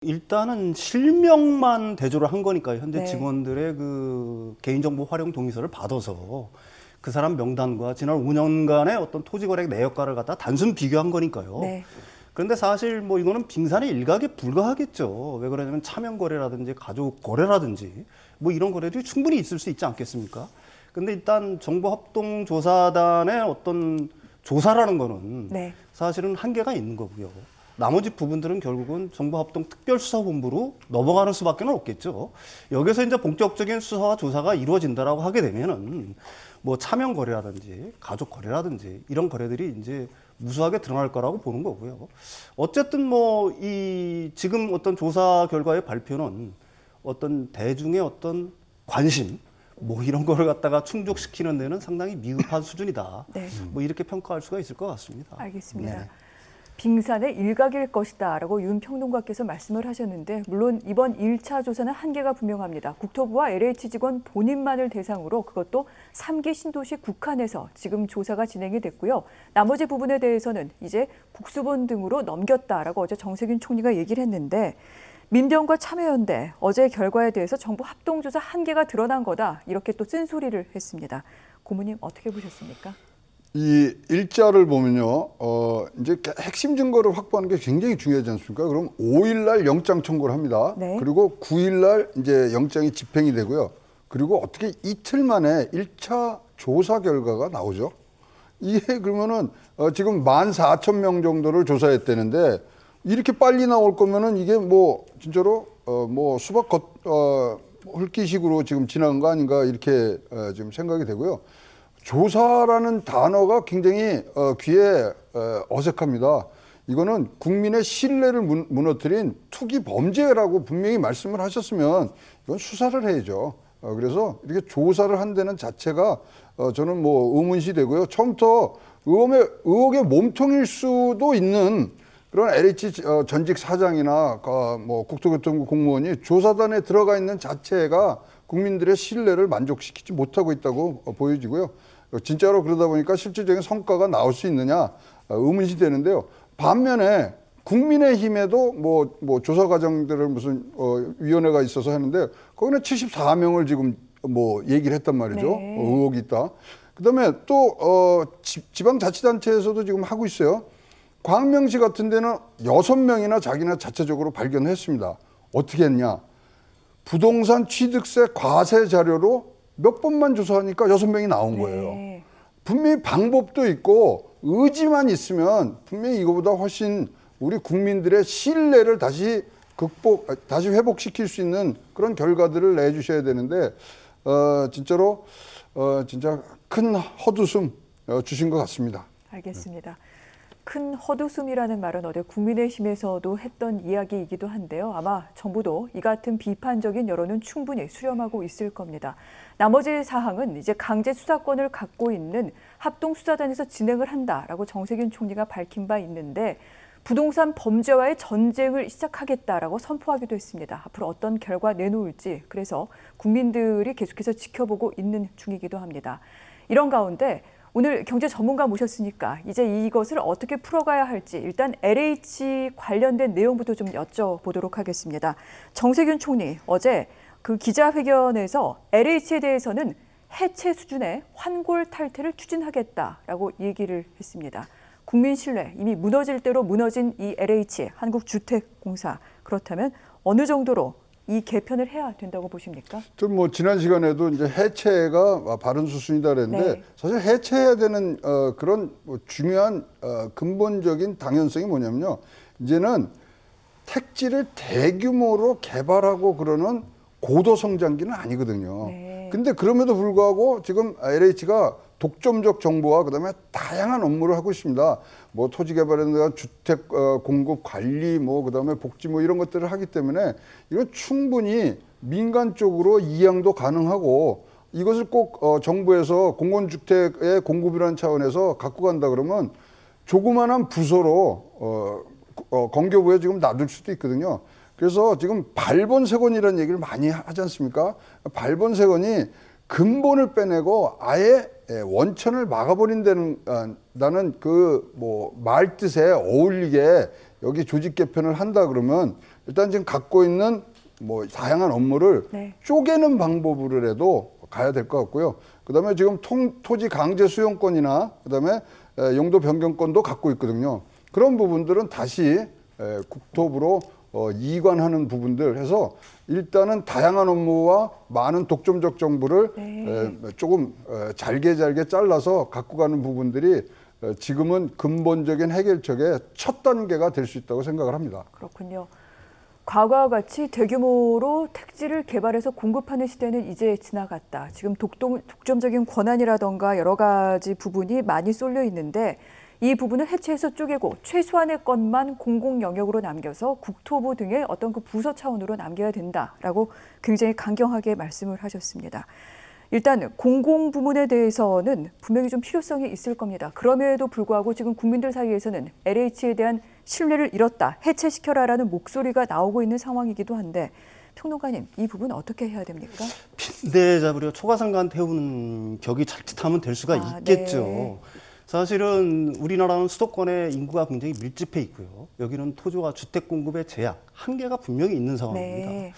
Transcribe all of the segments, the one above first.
일단은 실명만 대조를 한 거니까요. 현재 네. 직원들의 그 개인정보 활용 동의서를 받아서 그 사람 명단과 지난 5년간의 어떤 토지거래 내역과를 갖다 단순 비교한 거니까요. 네. 그런데 사실 뭐 이거는 빙산의 일각에 불과하겠죠. 왜 그러냐면 차명 거래라든지 가족 거래라든지 뭐 이런 거래들이 충분히 있을 수 있지 않겠습니까? 근데 일단 정보합동조사단의 어떤 조사라는 거는 네. 사실은 한계가 있는 거고요. 나머지 부분들은 결국은 정보합동특별수사본부로 넘어가는 수밖에 없겠죠. 여기서 이제 본격적인 수사와 조사가 이루어진다라고 하게 되면은 뭐 차명 거래라든지 가족 거래라든지 이런 거래들이 이제 무수하게 드러날 거라고 보는 거고요. 어쨌든 뭐 이 지금 어떤 조사 결과의 발표는 어떤 대중의 어떤 관심 뭐 이런 거를 갖다가 충족시키는 데는 상당히 미흡한 수준이다. 네. 뭐 이렇게 평가할 수가 있을 것 같습니다. 알겠습니다. 네. 빙산의 일각일 것이다라고 윤 평론가께서 말씀을 하셨는데 물론 이번 1차 조사는 한계가 분명합니다. 국토부와 LH 직원 본인만을 대상으로 그것도 3기 신도시 국한에서 지금 조사가 진행이 됐고요. 나머지 부분에 대해서는 이제 국수본 등으로 넘겼다라고 어제 정세균 총리가 얘기를 했는데 민변과 참여연대 어제 결과에 대해서 정부 합동조사 한계가 드러난 거다 이렇게 또 쓴소리를 했습니다. 고모님 어떻게 보셨습니까? 이 일자를 보면요, 이제 핵심 증거를 확보하는 게 굉장히 중요하지 않습니까? 그럼 5일 날 영장 청구를 합니다. 네. 그리고 9일 날 이제 영장이 집행이 되고요. 그리고 어떻게 이틀 만에 1차 조사 결과가 나오죠? 이게 그러면은 지금 14,000명 정도를 조사했다는데 이렇게 빨리 나올 거면은 이게 뭐 진짜로 뭐 수박 훑기식으로 지금 지나간 거 아닌가 이렇게 지금 생각이 되고요. 조사라는 단어가 굉장히 귀에 어색합니다. 이거는 국민의 신뢰를 무너뜨린 투기 범죄라고 분명히 말씀을 하셨으면 이건 수사를 해야죠. 그래서 이렇게 조사를 한다는 자체가 저는 뭐 의문시 되고요. 처음부터 의혹의 몸통일 수도 있는 그런 LH 전직 사장이나 뭐 국토교통부 공무원이 조사단에 들어가 있는 자체가 국민들의 신뢰를 만족시키지 못하고 있다고 보여지고요. 진짜로 그러다 보니까 실질적인 성과가 나올 수 있느냐 의문이 되는데요. 반면에 국민의힘에도 뭐 조사 과정들을 무슨 위원회가 있어서 하는데 거기는 74명을 지금 뭐 얘기를 했단 말이죠. 네. 의혹이 있다. 그다음에 또 지방자치단체에서도 지금 하고 있어요. 광명시 같은 데는 6명이나 자기네 자체적으로 발견했습니다. 어떻게 했냐? 부동산 취득세 과세 자료로 몇 번만 조사하니까 6명이 나온 거예요. 네. 분명히 방법도 있고 의지만 있으면 분명히 이거보다 훨씬 우리 국민들의 신뢰를 다시 회복시킬 수 있는 그런 결과들을 내주셔야 되는데 진짜로 진짜 큰 헛웃음 주신 것 같습니다. 알겠습니다. 큰 헛웃음이라는 말은 어제 국민의힘에서도 했던 이야기이기도 한데요. 아마 정부도 이 같은 비판적인 여론은 충분히 수렴하고 있을 겁니다. 나머지 사항은 이제 강제 수사권을 갖고 있는 합동수사단에서 진행을 한다라고 정세균 총리가 밝힌 바 있는데 부동산 범죄와의 전쟁을 시작하겠다라고 선포하기도 했습니다. 앞으로 어떤 결과 내놓을지 그래서 국민들이 계속해서 지켜보고 있는 중이기도 합니다. 이런 가운데 오늘 경제 전문가 모셨으니까 이제 이것을 어떻게 풀어가야 할지 일단 LH 관련된 내용부터 좀 여쭤보도록 하겠습니다. 정세균 총리 어제 그 기자회견에서 LH에 대해서는 해체 수준의 환골 탈퇴를 추진하겠다라고 얘기를 했습니다. 국민 신뢰 이미 무너질 대로 무너진 이 LH 한국주택공사 그렇다면 어느 정도로 이 개편을 해야 된다고 보십니까? 좀 뭐 지난 시간에도 이제 해체가 바른 수순이다 그랬는데 네. 사실 해체해야 되는 그런 뭐 중요한 근본적인 당연성이 뭐냐면요. 이제는 택지를 대규모로 개발하고 그러는 고도 성장기는 아니거든요. 네. 근데 그럼에도 불구하고 지금 LH가 독점적 정보와 그다음에 다양한 업무를 하고 있습니다. 뭐 토지 개발이나 주택 공급 관리 뭐 그다음에 복지 뭐 이런 것들을 하기 때문에 이건 충분히 민간 쪽으로 이양도 가능하고 이것을 꼭 정부에서 공공주택의 공급이라는 차원에서 갖고 간다 그러면 조그만한 부서로 건교부에 지금 놔둘 수도 있거든요. 그래서 지금 발본색원이라는 얘기를 많이 하지 않습니까? 발본색원이 근본을 빼내고 아예 원천을 막아버린다는 나는 그 뭐 말 뜻에 어울리게 여기 조직 개편을 한다 그러면 일단 지금 갖고 있는 뭐 다양한 업무를 네. 쪼개는 방법으로라도 가야 될 것 같고요. 그다음에 지금 토지 강제 수용권이나 그다음에 용도 변경권도 갖고 있거든요. 그런 부분들은 다시 국토부로 이관하는 부분들 해서 일단은 다양한 업무와 많은 독점적 정보를 네. 조금 잘게 잘라서 갖고 가는 부분들이 지금은 근본적인 해결책의 첫 단계가 될 수 있다고 생각을 합니다. 그렇군요. 과거와 같이 대규모로 택지를 개발해서 공급하는 시대는 이제 지나갔다. 지금 독점적인 권한이라던가 여러 가지 부분이 많이 쏠려 있는데 이 부분을 해체해서 쪼개고 최소한의 것만 공공 영역으로 남겨서 국토부 등의 어떤 그 부서 차원으로 남겨야 된다라고 굉장히 강경하게 말씀을 하셨습니다. 일단 공공 부문에 대해서는 분명히 좀 필요성이 있을 겁니다. 그럼에도 불구하고 지금 국민들 사이에서는 LH에 대한 신뢰를 잃었다, 해체시켜라라는 목소리가 나오고 있는 상황이기도 한데 평론가님, 이 부분 어떻게 해야 됩니까? 빈대 잡으려 초가상간 태우는 격이 자칫하면 될 수가 있겠죠. 네. 사실은 우리나라는 수도권에 인구가 굉장히 밀집해 있고요. 여기는 토지와 주택 공급의 제약, 한계가 분명히 있는 상황입니다. 네.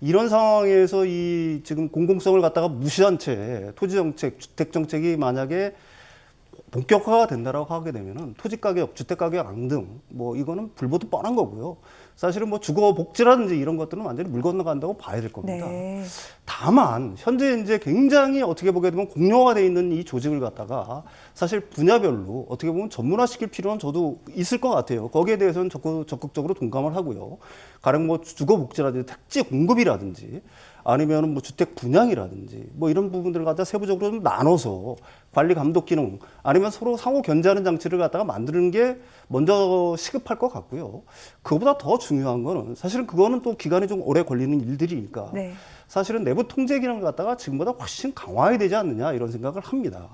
이런 상황에서 이 지금 공공성을 갖다가 무시한 채 토지 정책, 주택 정책이 만약에 본격화가 된다라고 하게 되면은 토지 가격, 주택 가격 앙등 뭐 이거는 불보듯 뻔한 거고요. 사실은 뭐 주거 복지라든지 이런 것들은 완전히 물 건너간다고 봐야 될 겁니다. 네. 다만 현재 이제 굉장히 어떻게 보게 되면 공룡화되어 있는 이 조직을 갖다가 사실 분야별로 어떻게 보면 전문화시킬 필요는 저도 있을 것 같아요. 거기에 대해서는 적극적으로 동감을 하고요. 가령 뭐 주거 복지라든지 택지 공급이라든지 아니면 뭐 주택 분양이라든지 뭐 이런 부분들을 갖다 세부적으로 좀 나눠서 관리 감독 기능 아니면 서로 상호 견제하는 장치를 갖다가 만드는 게 먼저 시급할 것 같고요. 그거보다 더 중요한 거는 사실은 그거는 또 기간이 좀 오래 걸리는 일들이니까 네. 사실은 내부 통제 기능을 갖다가 지금보다 훨씬 강화해야 되지 않느냐 이런 생각을 합니다.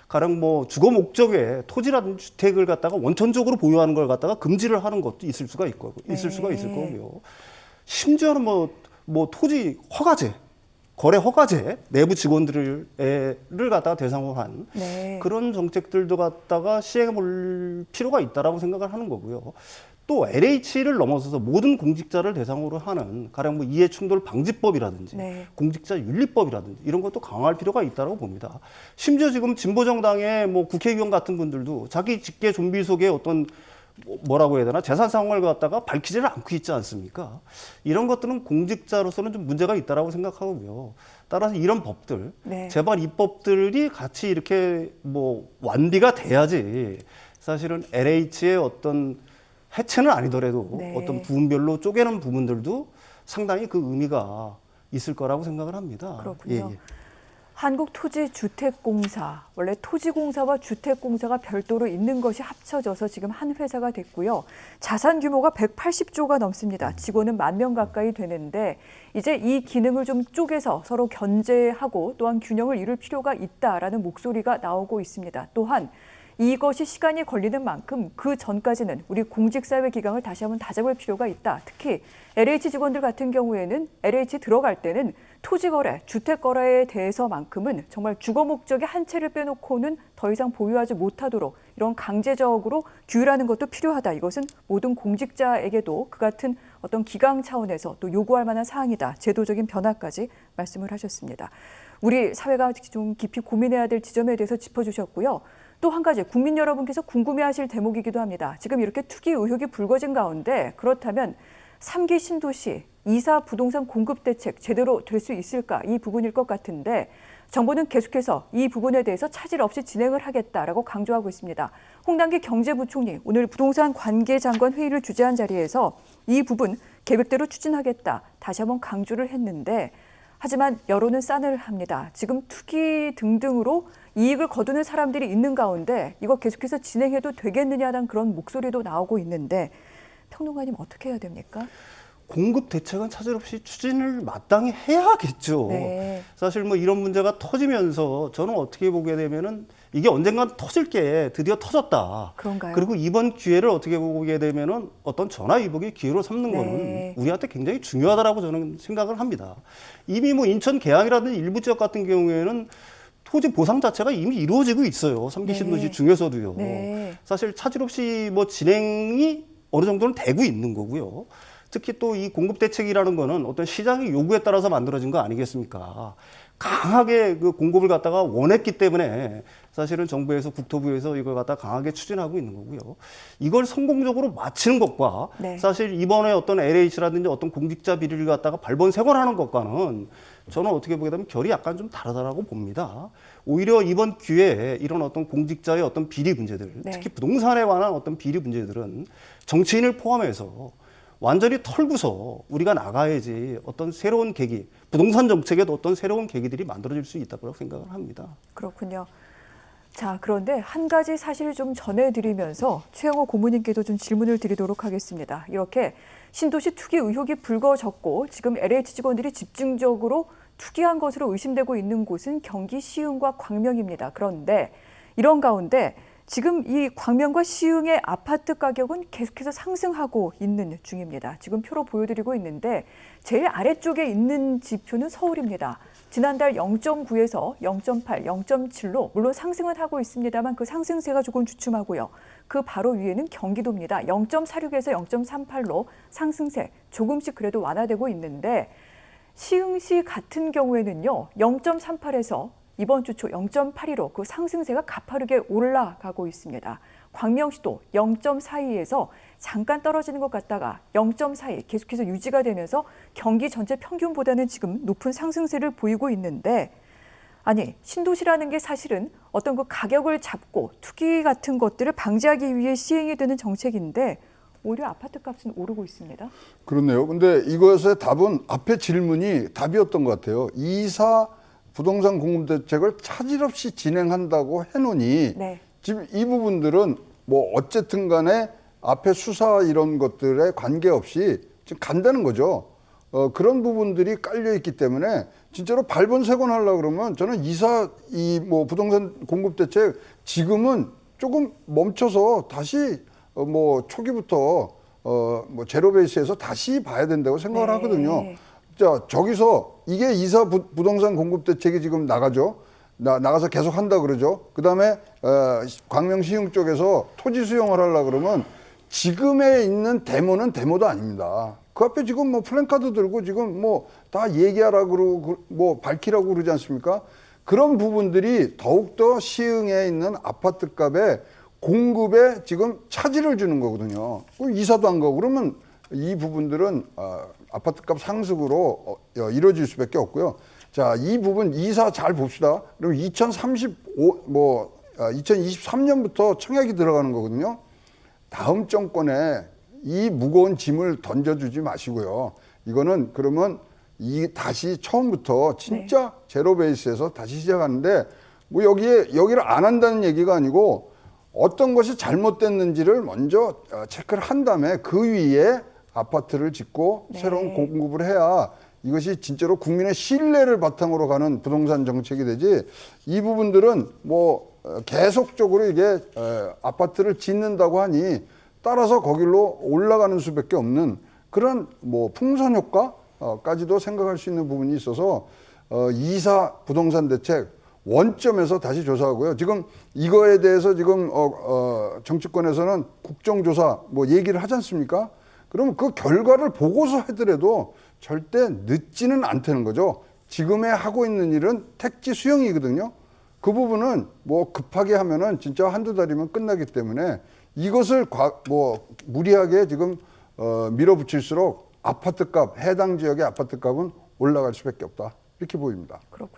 가령 뭐 주거 목적의 토지라든지 주택을 갖다가 원천적으로 보유하는 걸 갖다가 금지를 하는 것도 있을 수가 있고 있을 수가 있을 거고요. 심지어는 뭐 토지 허가제, 거래 허가제 내부 직원들을 갖다가 대상으로 한 네. 그런 정책들도 갖다가 시행해 볼 필요가 있다라고 생각을 하는 거고요. 또 LH를 넘어서서 모든 공직자를 대상으로 하는 가령 뭐 이해충돌 방지법이라든지 네. 공직자 윤리법이라든지 이런 것도 강화할 필요가 있다고 봅니다. 심지어 지금 진보정당의 뭐 국회의원 같은 분들도 자기 직계 좀비 속에 어떤 뭐라고 해야 되나 재산 상황을 갖다가 밝히지를 않고 있지 않습니까? 이런 것들은 공직자로서는 좀 문제가 있다라고 생각하고요. 따라서 이런 법들, 네. 제발 이 법들이 같이 이렇게 뭐 완비가 돼야지 사실은 LH의 어떤 해체는 아니더라도 네. 어떤 부분별로 쪼개는 부분들도 상당히 그 의미가 있을 거라고 생각을 합니다. 그렇군요. 한국토지주택공사, 원래 토지공사와 주택공사가 별도로 있는 것이 합쳐져서 지금 한 회사가 됐고요. 자산 규모가 180조가 넘습니다. 직원은 10,000명 가까이 되는데 이제 이 기능을 좀 쪼개서 서로 견제하고 또한 균형을 이룰 필요가 있다라는 목소리가 나오고 있습니다. 또한 이것이 시간이 걸리는 만큼 그 전까지는 우리 공직사회 기강을 다시 한번 다잡을 필요가 있다. 특히 LH 직원들 같은 경우에는 LH 들어갈 때는 토지거래, 주택거래에 대해서만큼은 정말 주거 목적의 한 채를 빼놓고는 더 이상 보유하지 못하도록 이런 강제적으로 규율하는 것도 필요하다. 이것은 모든 공직자에게도 그 같은 어떤 기강 차원에서 또 요구할 만한 사항이다. 제도적인 변화까지 말씀을 하셨습니다. 우리 사회가 좀 깊이 고민해야 될 지점에 대해서 짚어주셨고요. 또 한 가지 국민 여러분께서 궁금해하실 대목이기도 합니다. 지금 이렇게 투기 의혹이 불거진 가운데 그렇다면 3기 신도시 2사 부동산 공급 대책 제대로 될 수 있을까? 이 부분일 것 같은데 정부는 계속해서 이 부분에 대해서 차질 없이 진행을 하겠다라고 강조하고 있습니다. 홍남기 경제부총리 오늘 부동산 관계장관 회의를 주재한 자리에서 이 부분 계획대로 추진하겠다 다시 한번 강조를 했는데 하지만 여론은 싸늘합니다. 지금 투기 등등으로 이익을 거두는 사람들이 있는 가운데 이거 계속해서 진행해도 되겠느냐는 그런 목소리도 나오고 있는데 평론가님 어떻게 해야 됩니까? 공급 대책은 차질 없이 추진을 마땅히 해야겠죠. 네. 사실 뭐 이런 문제가 터지면서 저는 어떻게 보게 되면은 이게 언젠간 터질 게 드디어 터졌다. 그런가요? 그리고 이번 기회를 어떻게 보게 되면은 어떤 전화위복의 기회로 삼는 네. 거는 우리한테 굉장히 중요하다라고 저는 생각을 합니다. 이미 뭐 인천 계양이라든지 일부 지역 같은 경우에는 토지 보상 자체가 이미 이루어지고 있어요. 3기 신도시 네. 중에서도요. 네. 사실 차질 없이 뭐 진행이 어느 정도는 되고 있는 거고요. 특히 또 이 공급 대책이라는 거는 어떤 시장의 요구에 따라서 만들어진 거 아니겠습니까? 강하게 그 공급을 갖다가 원했기 때문에 사실은 정부에서 국토부에서 이걸 갖다 강하게 추진하고 있는 거고요. 이걸 성공적으로 마치는 것과 네. 사실 이번에 어떤 LH라든지 어떤 공직자 비리를 갖다가 발본색원하는 것과는 저는 어떻게 보게 되면 결이 약간 좀 다르다라고 봅니다. 오히려 이번 기회에 이런 어떤 공직자의 어떤 비리 문제들, 네. 특히 부동산에 관한 어떤 비리 문제들은 정치인을 포함해서 완전히 털고서 우리가 나가야지 어떤 새로운 계기, 부동산 정책에도 어떤 새로운 계기들이 만들어질 수 있다고 생각을 합니다. 그렇군요. 자, 그런데 한 가지 사실을 좀 전해드리면서 최영호 고문님께도 좀 질문을 드리도록 하겠습니다. 이렇게 신도시 투기 의혹이 불거졌고 지금 LH 직원들이 집중적으로 투기한 것으로 의심되고 있는 곳은 경기 시흥과 광명입니다. 그런데 이런 가운데 지금 이 광명과 시흥의 아파트 가격은 계속해서 상승하고 있는 중입니다. 지금 표로 보여드리고 있는데 제일 아래쪽에 있는 지표는 서울입니다. 지난달 0.9에서 0.8, 0.7로 물론 상승은 하고 있습니다만 그 상승세가 조금 주춤하고요. 그 바로 위에는 경기도입니다. 0.46에서 0.38로 상승세 조금씩 그래도 완화되고 있는데 시흥시 같은 경우에는요. 0.38에서 이번 주 초 0.82로 그 상승세가 가파르게 올라가고 있습니다. 광명시도 0.42에서 잠깐 떨어지는 것 같다가 0.42 계속해서 유지가 되면서 경기 전체 평균보다는 지금 높은 상승세를 보이고 있는데 아니 신도시라는 게 사실은 어떤 그 가격을 잡고 투기 같은 것들을 방지하기 위해 시행이 되는 정책인데 오히려 아파트 값은 오르고 있습니다. 그렇네요. 근데 이것의 답은 앞에 질문이 답이었던 것 같아요. 이사 부동산 공급 대책을 차질 없이 진행한다고 해놓으니 네. 지금 이 부분들은 뭐 어쨌든 간에 앞에 수사 이런 것들에 관계없이 지금 간다는 거죠. 그런 부분들이 깔려 있기 때문에 진짜로 발본색원하려고 그러면 저는 이 뭐 부동산 공급 대책 지금은 조금 멈춰서 다시 뭐 초기부터 뭐 제로 베이스에서 다시 봐야 된다고 생각을 네. 하거든요. 자, 저기서 이게 이사 부동산 공급 대책이 지금 나가죠. 나가서 계속 한다 그러죠. 그다음에 광명 시흥 쪽에서 토지 수용을 하려고 그러면 지금에 있는 데모는 데모도 아닙니다. 그 앞에 지금 뭐 플랜카드 들고 지금 뭐 다 얘기하라고 그러고 뭐 밝히라고 그러지 않습니까? 그런 부분들이 더욱더 시흥에 있는 아파트 값에 공급에 지금 차질을 주는 거거든요. 이사도 안 가고 그러면 이 부분들은 아파트값 상승으로 이루어질 수밖에 없고요. 자, 이 부분 이사 잘 봅시다. 그럼 2023년부터 청약이 들어가는 거거든요. 다음 정권에 이 무거운 짐을 던져주지 마시고요. 이거는 그러면 다시 처음부터 진짜 제로 베이스에서 다시 시작하는데 뭐 여기를 안 한다는 얘기가 아니고 어떤 것이 잘못됐는지를 먼저 체크를 한 다음에 그 위에 아파트를 짓고 새로운 공급을 해야 이것이 진짜로 국민의 신뢰를 바탕으로 가는 부동산 정책이 되지 이 부분들은 뭐 계속적으로 이게 아파트를 짓는다고 하니 따라서 거길로 올라가는 수밖에 없는 그런 뭐 풍선 효과까지도 생각할 수 있는 부분이 있어서 이사 부동산 대책 원점에서 다시 조사하고요. 지금 이거에 대해서 지금 정치권에서는 국정조사 뭐 얘기를 하지 않습니까? 그럼 그 결과를 보고서 하더라도 절대 늦지는 않다는 거죠. 지금에 하고 있는 일은 택지 수용이거든요. 그 부분은 뭐 급하게 하면은 진짜 한두 달이면 끝나기 때문에 이것을 무리하게 지금 밀어붙일수록 아파트값, 해당 지역의 아파트값은 올라갈 수밖에 없다. 이렇게 보입니다. 그렇군요.